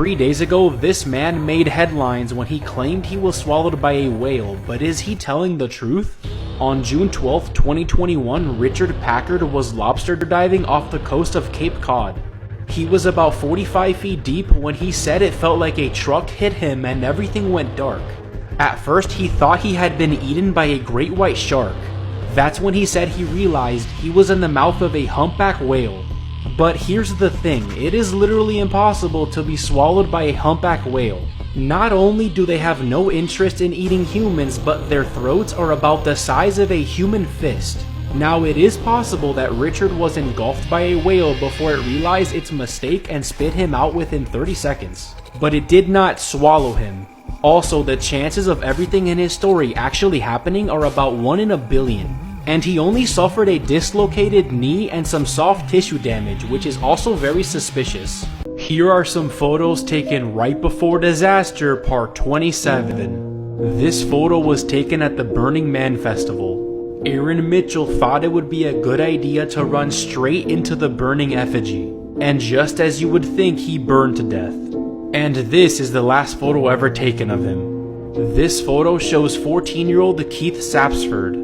3 days ago, this man made headlines when he claimed he was swallowed by a whale, but is he telling the truth? On June 12, 2021, Richard Packard was lobster diving off the coast of Cape Cod. He was about 45 feet deep when he said it felt like a truck hit him and everything went dark. At first, he thought he had been eaten by a great white shark. That's when he said he realized he was in the mouth of a humpback whale. But here's the thing, it is literally impossible to be swallowed by a humpback whale. Not only do they have no interest in eating humans, but their throats are about the size of a human fist. Now it is possible that Richard was engulfed by a whale before it realized its mistake and spit him out within 30 seconds. But it did not swallow him. Also, the chances of everything in his story actually happening are about 1 in a billion. And he only suffered a dislocated knee and some soft tissue damage, which is also very suspicious. Here are some photos taken right before disaster, part 27. This photo was taken at the Burning Man festival. Aaron Mitchell thought it would be a good idea to run straight into the burning effigy. And just as you would think, he burned to death. And this is the last photo ever taken of him. This photo shows 14-year-old Keith Sapsford.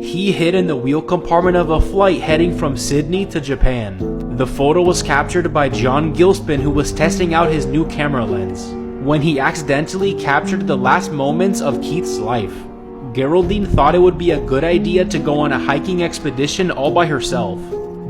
He hid in the wheel compartment of a flight heading from Sydney to Japan. The photo was captured by John Gilspin, who was testing out his new camera lens, when he accidentally captured the last moments of Keith's life. Geraldine thought it would be a good idea to go on a hiking expedition all by herself,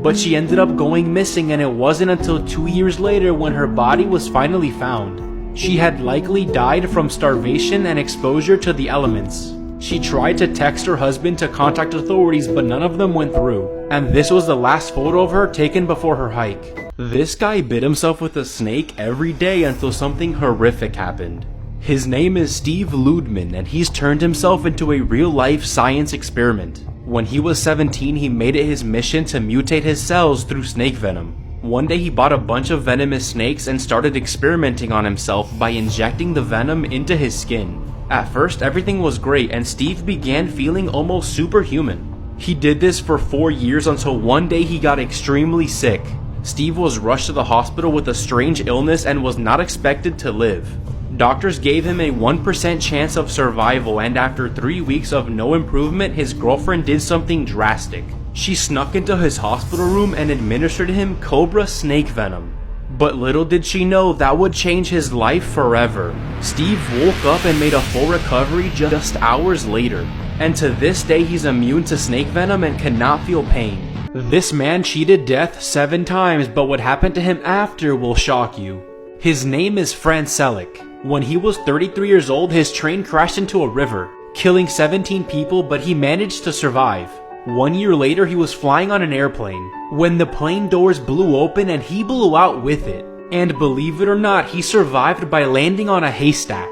but she ended up going missing, and it wasn't until 2 years later when her body was finally found. She had likely died from starvation and exposure to the elements. She tried to text her husband to contact authorities, but none of them went through. And this was the last photo of her taken before her hike. This guy bit himself with a snake every day until something horrific happened. His name is Steve Ludman, and he's turned himself into a real-life science experiment. When he was 17, he made it his mission to mutate his cells through snake venom. One day he bought a bunch of venomous snakes and started experimenting on himself by injecting the venom into his skin. At first, everything was great, and Steve began feeling almost superhuman. He did this for 4 years until one day he got extremely sick. Steve was rushed to the hospital with a strange illness and was not expected to live. Doctors gave him a 1% chance of survival, and after 3 weeks of no improvement, his girlfriend did something drastic. She snuck into his hospital room and administered him cobra snake venom. But little did she know that would change his life forever. Steve woke up and made a full recovery just hours later. And to this day he's immune to snake venom and cannot feel pain. This man cheated death 7 times, but what happened to him after will shock you. His name is Franz Selleck. When he was 33 years old, his train crashed into a river, killing 17 people, but he managed to survive. 1 year later, he was flying on an airplane when the plane doors blew open and he blew out with it. And believe it or not, he survived by landing on a haystack.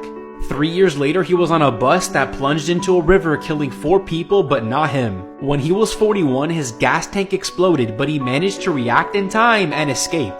3 years later, he was on a bus that plunged into a river, killing 4 people, but not him. When he was 41, his gas tank exploded, but he managed to react in time and escape.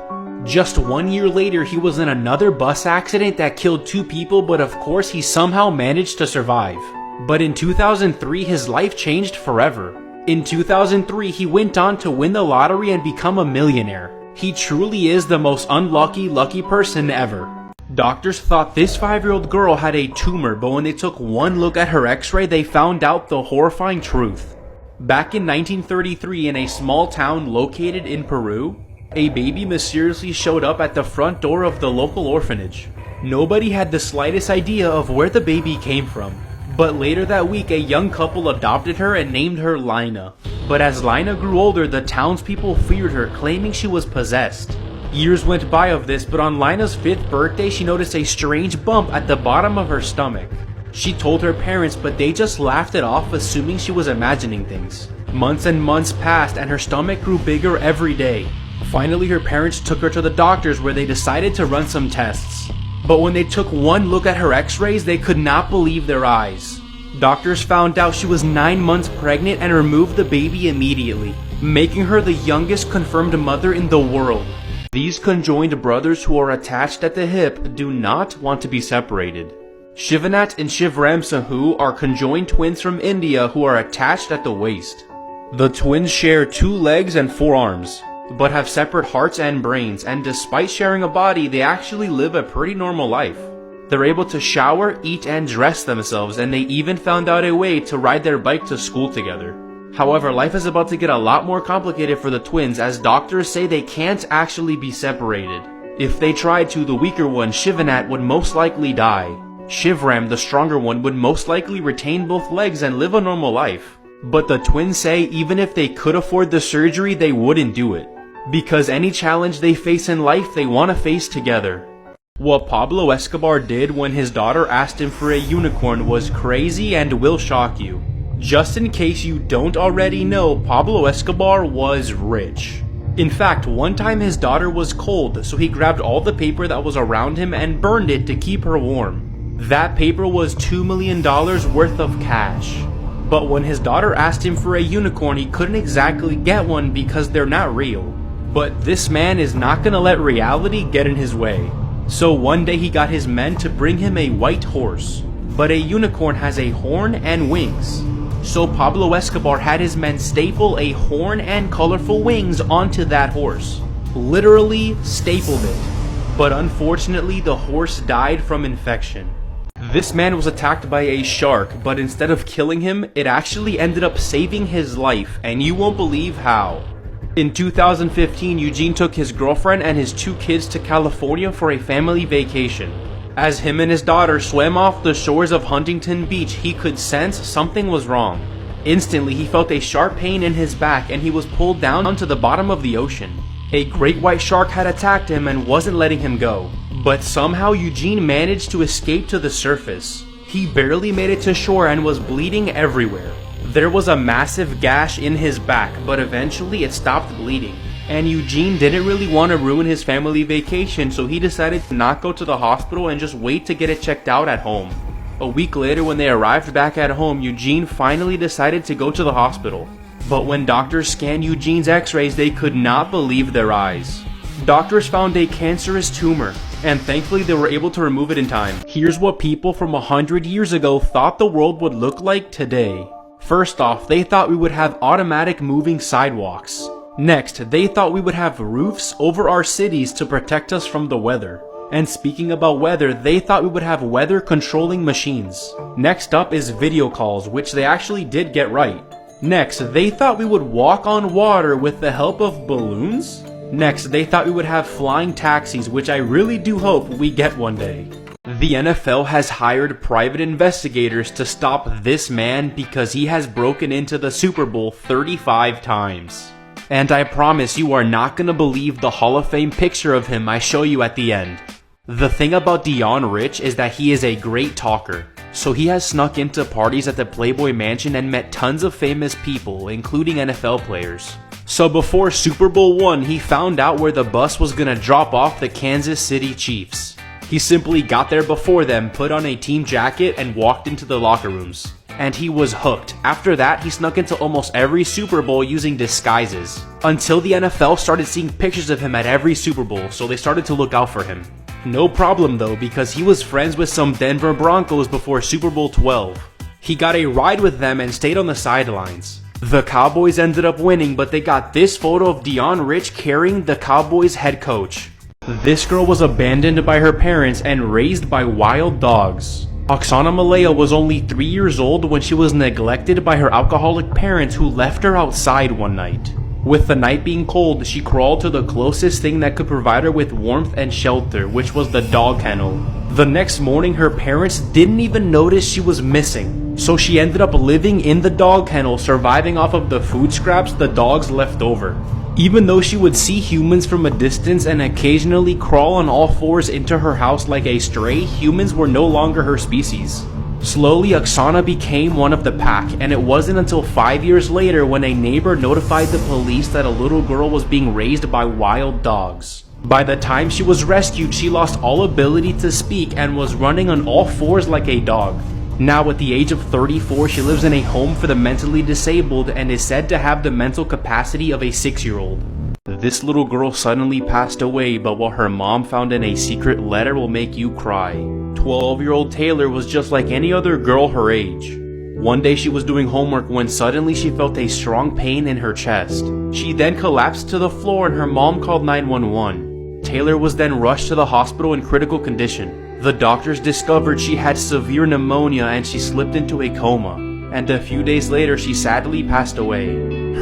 Just 1 year later, he was in another bus accident that killed 2 people, but of course he somehow managed to survive. But in 2003, his life changed forever. In 2003, he went on to win the lottery and become a millionaire. He truly is the most lucky person ever. Doctors thought this 5-year-old girl had a tumor, but when they took one look at her x-ray, they found out the horrifying truth. Back in 1933, in a small town located in Peru, a baby mysteriously showed up at the front door of the local orphanage. Nobody had the slightest idea of where the baby came from. But later that week, a young couple adopted her and named her Lina. But as Lina grew older, the townspeople feared her, claiming she was possessed. Years went by of this, but on Lina's 5th birthday, she noticed a strange bump at the bottom of her stomach. She told her parents, but they just laughed it off, assuming she was imagining things. Months and months passed, and her stomach grew bigger every day. Finally, her parents took her to the doctors, where they decided to run some tests. But when they took one look at her x-rays, they could not believe their eyes. Doctors found out she was 9 months pregnant and removed the baby immediately, making her the youngest confirmed mother in the world. These conjoined brothers who are attached at the hip do not want to be separated. Shivanath and Shivram Sahu are conjoined twins from India who are attached at the waist. The twins share 2 legs and 4 arms. but have separate hearts and brains, and despite sharing a body, they actually live a pretty normal life. They're able to shower, eat, and dress themselves, and they even found out a way to ride their bike to school together. However, life is about to get a lot more complicated for the twins, as doctors say they can't actually be separated. If they tried to, the weaker one, Shivanat, would most likely die. Shivram, the stronger one, would most likely retain both legs and live a normal life. But the twins say even if they could afford the surgery, they wouldn't do it, because any challenge they face in life, they want to face together. What Pablo Escobar did when his daughter asked him for a unicorn was crazy and will shock you. Just in case you don't already know, Pablo Escobar was rich. In fact, one time his daughter was cold, so he grabbed all the paper that was around him and burned it to keep her warm. That paper was $2 million worth of cash. But when his daughter asked him for a unicorn, he couldn't exactly get one because they're not real. But this man is not gonna let reality get in his way. So one day he got his men to bring him a white horse. But a unicorn has a horn and wings. So Pablo Escobar had his men staple a horn and colorful wings onto that horse. Literally stapled it. But unfortunately, the horse died from infection. This man was attacked by a shark, but instead of killing him, it actually ended up saving his life, and you won't believe how. In 2015, Eugene took his girlfriend and his 2 kids to California for a family vacation. As him and his daughter swam off the shores of Huntington Beach, he could sense something was wrong. Instantly, he felt a sharp pain in his back and he was pulled down to the bottom of the ocean. A great white shark had attacked him and wasn't letting him go. But somehow Eugene managed to escape to the surface. He barely made it to shore and was bleeding everywhere. There was a massive gash in his back, but eventually it stopped bleeding. And Eugene didn't really want to ruin his family vacation, so he decided to not go to the hospital and just wait to get it checked out at home. A week later, when they arrived back at home, Eugene finally decided to go to the hospital. But when doctors scanned Eugene's x-rays, they could not believe their eyes. Doctors found a cancerous tumor, and thankfully they were able to remove it in time. Here's what people from 100 years ago thought the world would look like today. First off, they thought we would have automatic moving sidewalks. Next, they thought we would have roofs over our cities to protect us from the weather. And speaking about weather, they thought we would have weather controlling machines. Next up is video calls, which they actually did get right. Next, they thought we would walk on water with the help of balloons. Next, they thought we would have flying taxis, which I really do hope we get one day. The NFL has hired private investigators to stop this man because he has broken into the Super Bowl 35 times. And I promise you are not gonna believe the Hall of Fame picture of him I show you at the end. The thing about Dion Rich is that he is a great talker. So he has snuck into parties at the Playboy Mansion and met tons of famous people, including NFL players. So before Super Bowl I, he found out where the bus was gonna drop off the Kansas City Chiefs. He simply got there before them, put on a team jacket, and walked into the locker rooms. And he was hooked. After that, he snuck into almost every Super Bowl using disguises. Until the NFL started seeing pictures of him at every Super Bowl, so they started to look out for him. No problem though, because he was friends with some Denver Broncos before Super Bowl 12. He got a ride with them and stayed on the sidelines. The Cowboys ended up winning, but they got this photo of Dion Rich carrying the Cowboys head coach. This girl was abandoned by her parents and raised by wild dogs. Oksana Malaya was only 3 years old when she was neglected by her alcoholic parents who left her outside one night. With the night being cold, she crawled to the closest thing that could provide her with warmth and shelter, which was the dog kennel. The next morning, her parents didn't even notice she was missing, so she ended up living in the dog kennel, surviving off of the food scraps the dogs left over. Even though she would see humans from a distance and occasionally crawl on all fours into her house like a stray, humans were no longer her species. Slowly, Oksana became one of the pack, and it wasn't until 5 years later when a neighbor notified the police that a little girl was being raised by wild dogs. By the time she was rescued, she lost all ability to speak and was running on all fours like a dog. Now at the age of 34, she lives in a home for the mentally disabled and is said to have the mental capacity of a 6-year-old. This little girl suddenly passed away, but what her mom found in a secret letter will make you cry. 12-year-old Taylor was just like any other girl her age. One day she was doing homework when suddenly she felt a strong pain in her chest. She then collapsed to the floor and her mom called 911. Taylor was then rushed to the hospital in critical condition. The doctors discovered she had severe pneumonia and she slipped into a coma. And a few days later she sadly passed away.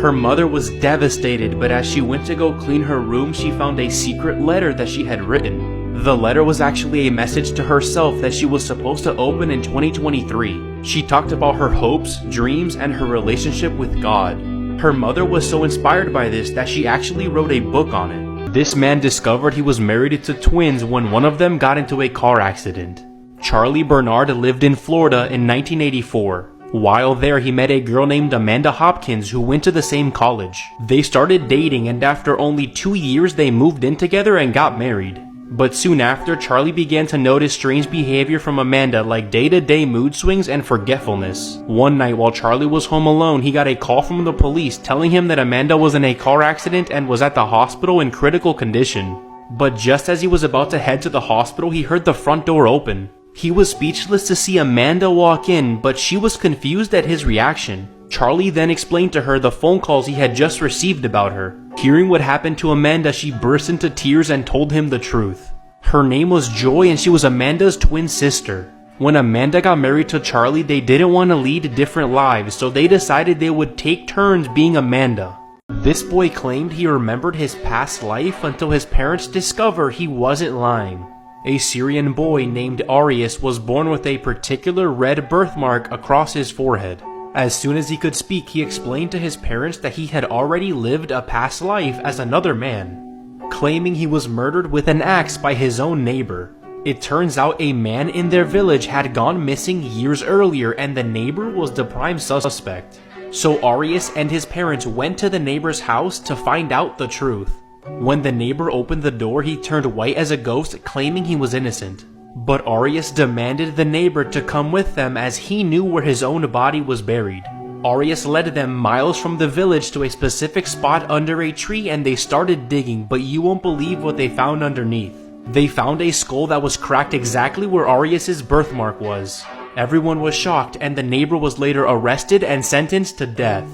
Her mother was devastated, but as she went to go clean her room, she found a secret letter that she had written. The letter was actually a message to herself that she was supposed to open in 2023. She talked about her hopes, dreams, and her relationship with God. Her mother was so inspired by this that she actually wrote a book on it. This man discovered he was married to twins when one of them got into a car accident. Charlie Bernard lived in Florida in 1984. While there, he met a girl named Amanda Hopkins who went to the same college. They started dating, and after only 2 years they moved in together and got married. But soon after, Charlie began to notice strange behavior from Amanda, like day-to-day mood swings and forgetfulness. One night while Charlie was home alone, he got a call from the police telling him that Amanda was in a car accident and was at the hospital in critical condition. But just as he was about to head to the hospital, he heard the front door open. He was speechless to see Amanda walk in, but she was confused at his reaction. Charlie then explained to her the phone calls he had just received about her. Hearing what happened to Amanda, she burst into tears and told him the truth. Her name was Joy and she was Amanda's twin sister. When Amanda got married to Charlie, they didn't want to lead different lives, so they decided they would take turns being Amanda. This boy claimed he remembered his past life until his parents discovered he wasn't lying. A Syrian boy named Arius was born with a particular red birthmark across his forehead. As soon as he could speak, he explained to his parents that he had already lived a past life as another man, claiming he was murdered with an axe by his own neighbor. It turns out a man in their village had gone missing years earlier and the neighbor was the prime suspect. So Arius and his parents went to the neighbor's house to find out the truth. When the neighbor opened the door, he turned white as a ghost, claiming he was innocent. But Arius demanded the neighbor to come with them as he knew where his own body was buried. Arius led them miles from the village to a specific spot under a tree and they started digging, but you won't believe what they found underneath. They found a skull that was cracked exactly where Arius's birthmark was. Everyone was shocked and the neighbor was later arrested and sentenced to death.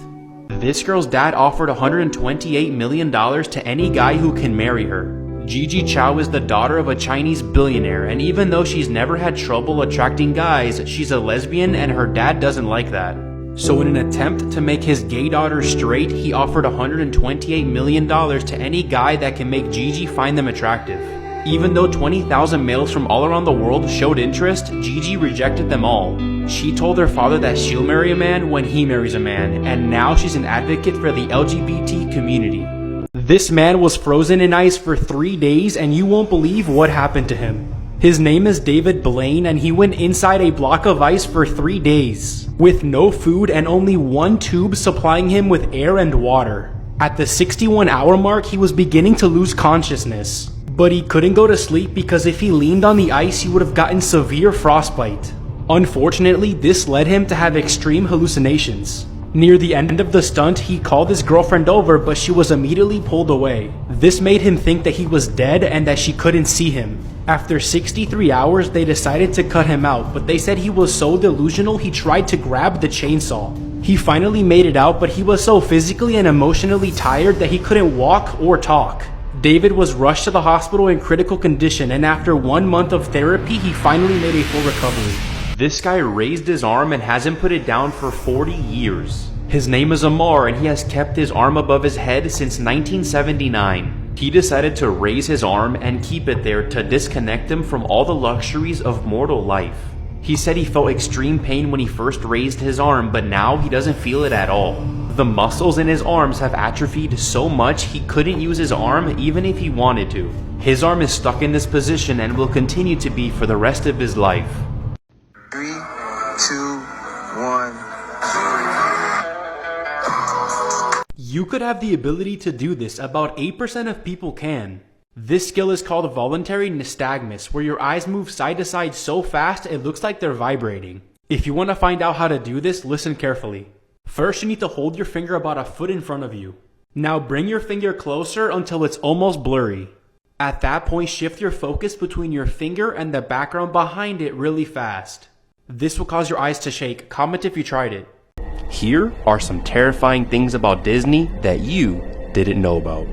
This girl's dad offered $128 million to any guy who can marry her. Gigi Chao is the daughter of a Chinese billionaire, and even though she's never had trouble attracting guys, she's a lesbian and her dad doesn't like that. So in an attempt to make his gay daughter straight, he offered $128 million to any guy that can make Gigi find them attractive. Even though 20,000 males from all around the world showed interest, Gigi rejected them all. She told her father that she'll marry a man when he marries a man, and now she's an advocate for the LGBT community. This man was frozen in ice for 3 days and you won't believe what happened to him. His name is David Blaine and he went inside a block of ice for 3 days, with no food and only one tube supplying him with air and water. At the 61-hour mark, he was beginning to lose consciousness. But he couldn't go to sleep because if he leaned on the ice, he would have gotten severe frostbite. Unfortunately, this led him to have extreme hallucinations. Near the end of the stunt, he called his girlfriend over, but she was immediately pulled away. This made him think that he was dead and that she couldn't see him. After 63 hours, they decided to cut him out, but they said he was so delusional he tried to grab the chainsaw. He finally made it out, but he was so physically and emotionally tired that he couldn't walk or talk. David was rushed to the hospital in critical condition, and after 1 month of therapy, he finally made a full recovery. This guy raised his arm and hasn't put it down for 40 years. His name is Amar and he has kept his arm above his head since 1979. He decided to raise his arm and keep it there to disconnect him from all the luxuries of mortal life. He said he felt extreme pain when he first raised his arm, but now he doesn't feel it at all. The muscles in his arms have atrophied so much he couldn't use his arm even if he wanted to. His arm is stuck in this position and will continue to be for the rest of his life. 3, 2, 1. You could have the ability to do this. About 8% of people can. This skill is called voluntary nystagmus, where your eyes move side to side so fast it looks like they're vibrating. If you want to find out how to do this, listen carefully. First, you need to hold your finger about a foot in front of you. Now bring your finger closer until it's almost blurry. At that point, shift your focus between your finger and the background behind it really fast. This will cause your eyes to shake. Comment if you tried it. Here are some terrifying things about Disney that you didn't know about.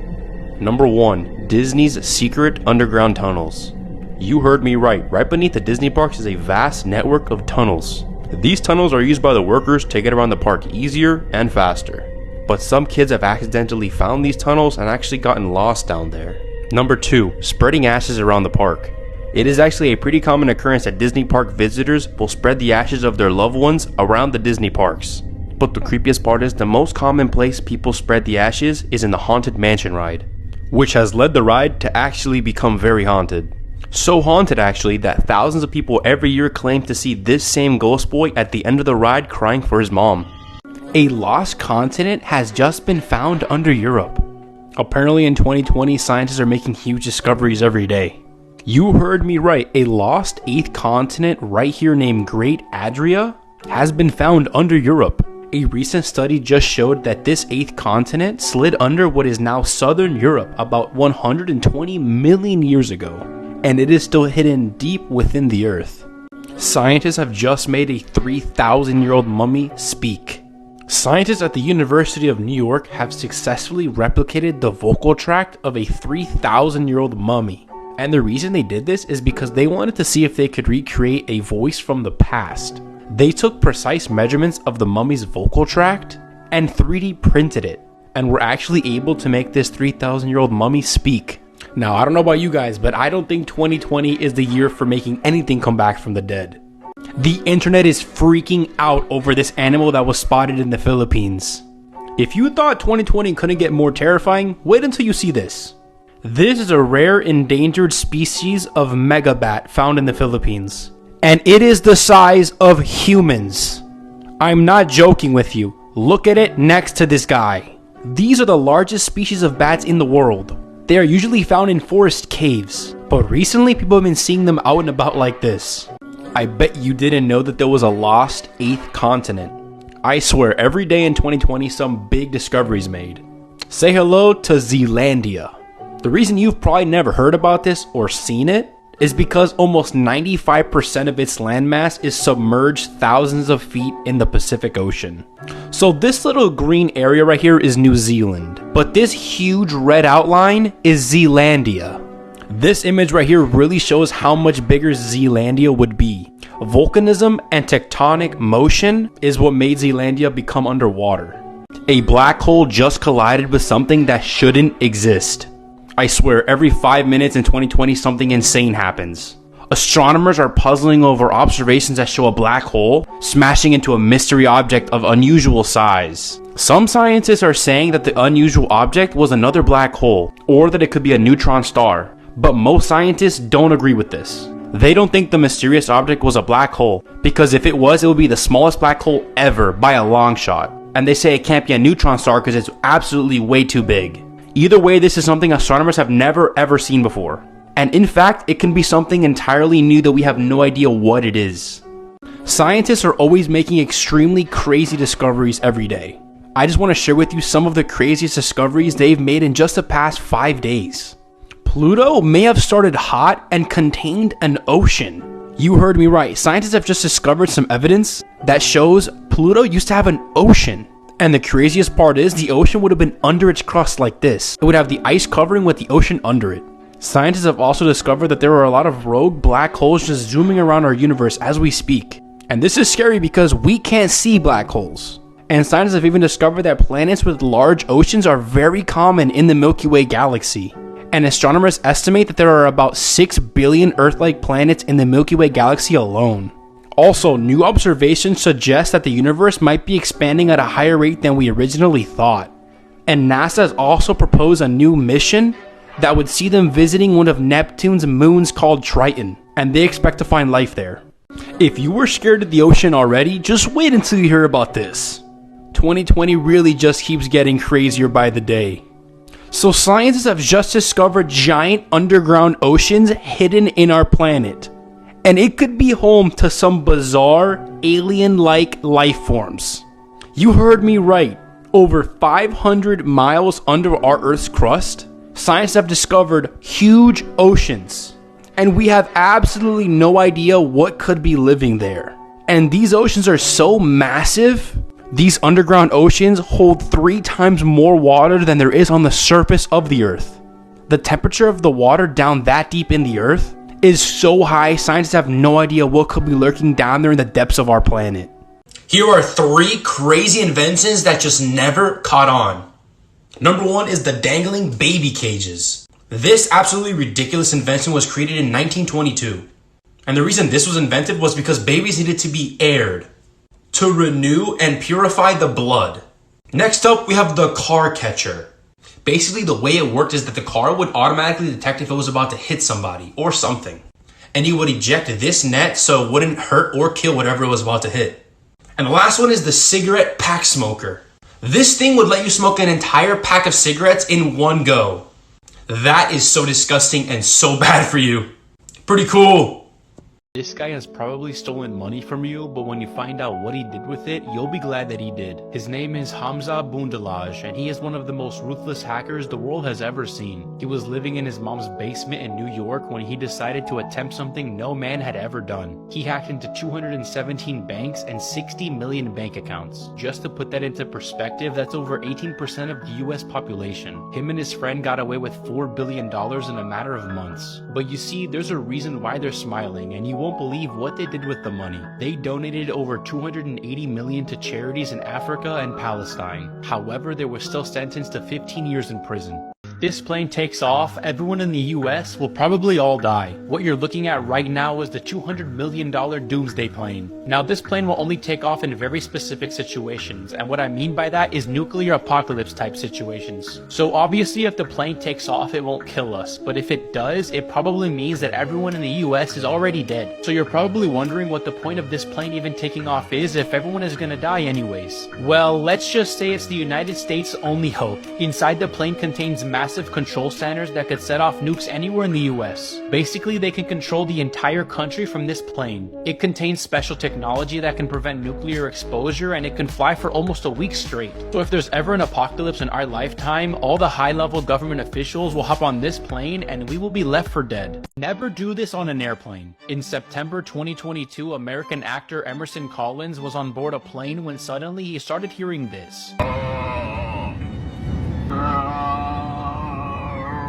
Number 1, Disney's secret underground tunnels. You heard me right. Right beneath the Disney parks is a vast network of tunnels. These tunnels are used by the workers to get around the park easier and faster. But some kids have accidentally found these tunnels and actually gotten lost down there. Number 2, spreading ashes around the park. It is actually a pretty common occurrence that Disney park visitors will spread the ashes of their loved ones around the Disney parks. But the creepiest part is the most common place people spread the ashes is in the Haunted Mansion ride, which has led the ride to actually become very haunted. So haunted actually that thousands of people every year claim to see this same ghost boy at the end of the ride crying for his mom. A lost continent has just been found under Europe. Apparently in 2020, scientists are making huge discoveries every day. You heard me right, a lost 8th continent right here named Great Adria has been found under Europe. A recent study just showed that this 8th continent slid under what is now southern Europe about 120 million years ago, and it is still hidden deep within the earth. Scientists have just made a 3,000-year-old mummy speak. Scientists at the University of New York have successfully replicated the vocal tract of a 3,000-year-old mummy. And the reason they did this is because they wanted to see if they could recreate a voice from the past. They took precise measurements of the mummy's vocal tract and 3D printed it, and were actually able to make this 3,000-year-old mummy speak. Now, I don't know about you guys, but I don't think 2020 is the year for making anything come back from the dead. The internet is freaking out over this animal that was spotted in the Philippines. If you thought 2020 couldn't get more terrifying, wait until you see this. This is a rare endangered species of megabat found in the Philippines, and it is the size of humans. I'm not joking with you. Look at it next to this guy. These are the largest species of bats in the world. They are usually found in forest caves, but recently people have been seeing them out and about like this. I bet you didn't know that there was a lost 8th continent. I swear every day in 2020 some big discoveries made. Say hello to Zealandia. The reason you've probably never heard about this or seen it is because almost 95% of its landmass is submerged thousands of feet in the Pacific Ocean. So this little green area right here is New Zealand, but this huge red outline is Zealandia. This image right here really shows how much bigger Zealandia would be. Volcanism and tectonic motion is what made Zealandia become underwater. A black hole just collided with something that shouldn't exist. I swear every 5 minutes in 2020 something insane happens. Astronomers are puzzling over observations that show a black hole smashing into a mystery object of unusual size. Some scientists are saying that the unusual object was another black hole, or that it could be a neutron star, but most scientists don't agree with this. They don't think the mysterious object was a black hole, because if it was, it would be the smallest black hole ever by a long shot. And they say it can't be a neutron star because it's absolutely way too big. Either way, this is something astronomers have never ever seen before. And in fact, it can be something entirely new that we have no idea what it is. Scientists are always making extremely crazy discoveries every day. I just want to share with you some of the craziest discoveries they've made in just the past 5 days. Pluto may have started hot and contained an ocean. You heard me right. Scientists have just discovered some evidence that shows Pluto used to have an ocean. And the craziest part is the ocean would have been under its crust like this. It would have the ice covering with the ocean under it. Scientists have also discovered that there are a lot of rogue black holes just zooming around our universe as we speak. And this is scary because we can't see black holes. And scientists have even discovered that planets with large oceans are very common in the Milky Way galaxy. And astronomers estimate that there are about 6 billion Earth-like planets in the Milky Way galaxy alone. Also, new observations suggest that the universe might be expanding at a higher rate than we originally thought. And NASA has also proposed a new mission that would see them visiting one of Neptune's moons called Triton, and they expect to find life there. If you were scared of the ocean already, just wait until you hear about this. 2020 really just keeps getting crazier by the day. So scientists have just discovered giant underground oceans hidden in our planet. And it could be home to some bizarre, alien-like life forms. You heard me right. Over 500 miles under our Earth's crust, scientists have discovered huge oceans. And we have absolutely no idea what could be living there. And these oceans are so massive. These underground oceans hold 3 times more water than there is on the surface of the Earth. The temperature of the water down that deep in the Earth is so high, scientists have no idea what could be lurking down there in the depths of our planet. Here are 3 crazy inventions that just never caught on. Number 1 is the dangling baby cages. This absolutely ridiculous invention was created in 1922. And the reason this was invented was because babies needed to be aired to renew and purify the blood. Next up, we have the car catcher. Basically, the way it worked is that the car would automatically detect if it was about to hit somebody or something. And you would eject this net so it wouldn't hurt or kill whatever it was about to hit. And the last one is the cigarette pack smoker. This thing would let you smoke an entire pack of cigarettes in one go. That is so disgusting and so bad for you. Pretty cool. This guy has probably stolen money from you, but when you find out what he did with it, you'll be glad that he did. His name is Hamza Bundalaj, and he is one of the most ruthless hackers the world has ever seen. He was living in his mom's basement in New York when he decided to attempt something no man had ever done. He hacked into 217 banks and 60 million bank accounts. Just to put that into perspective, that's over 18% of the US population. Him and his friend got away with $4 billion in a matter of months. But you see, there's a reason why they're smiling, and you won't believe what they did with the money. They donated over 280 million to charities in Africa and Palestine. However, they were still sentenced to 15 years in prison. If this plane takes off, everyone in the US will probably all die. What you're looking at right now is the $200 million doomsday plane. Now, this plane will only take off in very specific situations, and what I mean by that is nuclear apocalypse type situations. So obviously, if the plane takes off, it won't kill us, but if it does, it probably means that everyone in the US is already dead. So you're probably wondering what the point of this plane even taking off is if everyone is gonna die anyways. Well, let's just say it's the United States' only hope. Inside the plane contains massive control centers that could set off nukes anywhere in the US. Basically, they can control the entire country from this plane. It contains special technology that can prevent nuclear exposure, and it can fly for almost a week straight. So if there's ever an apocalypse in our lifetime, all the high-level government officials will hop on this plane and we will be left for dead. Never do this on an airplane. In September 2022, American actor Emerson Collins was on board a plane when suddenly he started hearing this.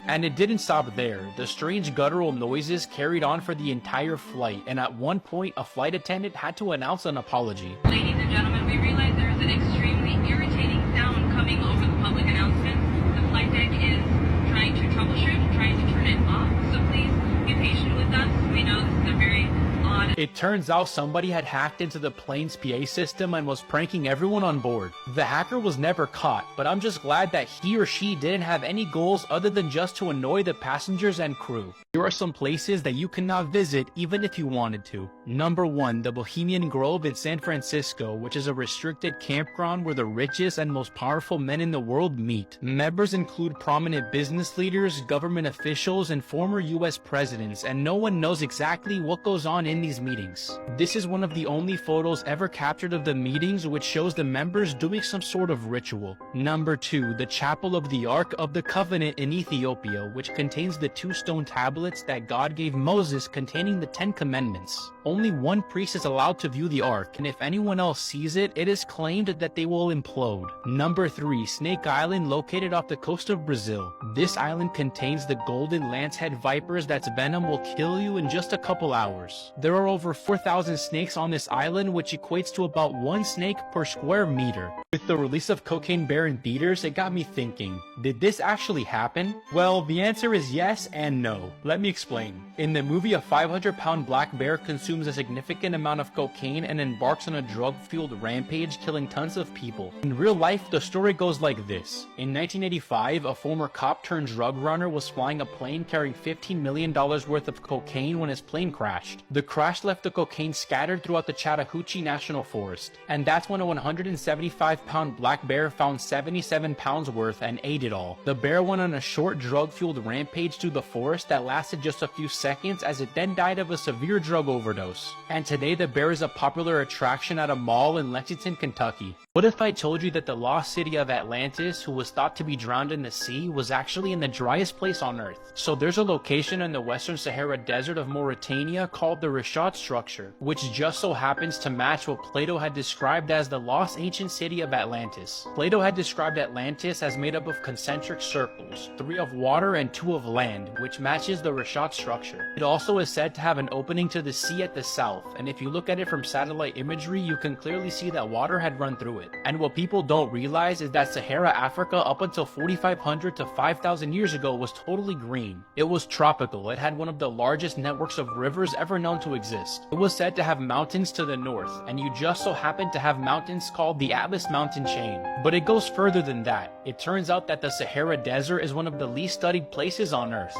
And it didn't stop there. The strange guttural noises carried on for the entire flight, and at one point, a flight attendant had to announce an apology. Ladies and gentlemen, we realize there is an extremely irritating sound coming over the public announcement. The flight deck is trying to troubleshoot, trying to turn it off, so please be patient with us. We know this is a very odd... It turns out somebody had hacked into the plane's PA system and was pranking everyone on board. The hacker was never caught, but I'm just glad that he or she didn't have any goals other than just to annoy the passengers and crew. Here are some places that you cannot visit even if you wanted to. Number 1, the Bohemian Grove in San Francisco, which is a restricted campground where the richest and most powerful men in the world meet. Members include prominent business leaders, government officials, and former US presidents, and no one knows exactly what goes on in these meetings. This is one of the only photos ever captured of the meetings, which shows the members doing some sort of ritual. Number 2, the Chapel of the Ark of the Covenant in Ethiopia, which contains the 2 stone tablets that God gave Moses containing the 10 Commandments. Only one priest is allowed to view the Ark, and if anyone else sees it, it is claimed that they will implode. Number 3, Snake Island, located off the coast of Brazil. This island contains the golden lancehead vipers that's venom will kill you in just a couple hours. There are over 4,000 snakes on this island, which equates to about 1 snake per square meter. With the release of Cocaine Bear in theaters, it got me thinking, did this actually happen? Well, the answer is yes and no. Let me explain. In the movie, a 500-pound black bear consumes a significant amount of cocaine and embarks on a drug-fueled rampage, killing tons of people. In real life, the story goes like this. In 1985, a former cop turned drug runner was flying a plane carrying $15 million worth of cocaine when his plane crashed. The crash left the cocaine scattered throughout the Chattahoochee National Forest. And that's when a 175-pound black bear found 77 pounds worth and ate it all. The bear went on a short drug-fueled rampage through the forest that lasted lasted just a few seconds as it then died of a severe drug overdose. And today the bear is a popular attraction at a mall in Lexington, Kentucky. What if I told you that the lost city of Atlantis, who was thought to be drowned in the sea, was actually in the driest place on Earth? So there's a location in the Western Sahara Desert of Mauritania called the Reshad structure, which just so happens to match what Plato had described as the lost ancient city of Atlantis. Plato had described Atlantis as made up of concentric circles, 3 of water and 2 of land, which matches the Reshad structure. It also is said to have an opening to the sea at the south, and if you look at it from satellite imagery, you can clearly see that water had run through it. And what people don't realize is that Sahara Africa up until 4,500 to 5,000 years ago was totally green. It was tropical. It had one of the largest networks of rivers ever known to exist. It was said to have mountains to the north, and you just so happen to have mountains called the Atlas Mountain Chain. But it goes further than that. It turns out that the Sahara Desert is one of the least studied places on Earth.